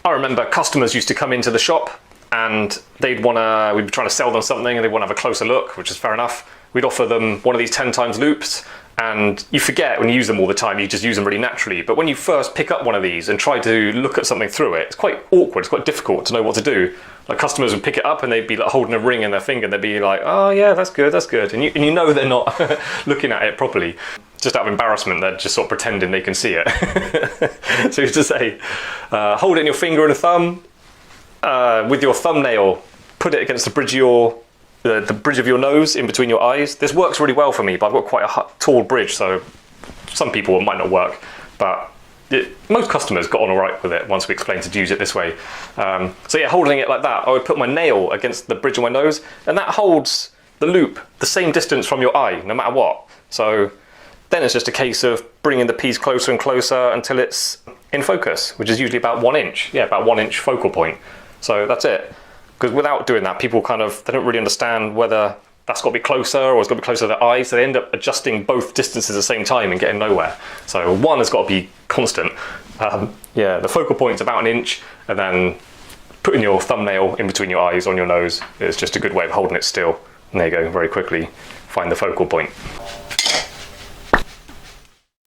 I remember customers used to come into the shop and we'd be trying to sell them something and they want to have a closer look, which is fair enough. We'd offer them one of these 10 times loops, and you forget when you use them all the time, you just use them really naturally. But when you first pick up one of these and try to look at something through it, it's quite awkward, it's quite difficult to know what to do. Like customers would pick it up and they'd be like holding a ring in their finger and they'd be like, oh yeah, that's good, that's good. And you know they're not looking at it properly. Just out of embarrassment, they're just sort of pretending they can see it. So you just say, hold it in your finger and a thumb, with your thumbnail, put it against the bridge of your nose in between your eyes. This works really well for me, but I've got quite a tall bridge, so some people it might not work, but most customers got on all right with it once we explained to use it this way. So yeah, holding it like that, I would put my nail against the bridge of my nose, and that holds the loop the same distance from your eye, no matter what. So then it's just a case of bringing the piece closer and closer until it's in focus, which is usually about 1 inch. Yeah, about 1 inch focal point. So that's it. Because without doing that, people they don't really understand whether that's got to be closer or it's got to be closer to their eyes. So they end up adjusting both distances at the same time and getting nowhere. So one has got to be constant. Yeah, the focal point's about 1 inch, and then putting your thumbnail in between your eyes on your nose is just a good way of holding it still. And there you go, very quickly find the focal point.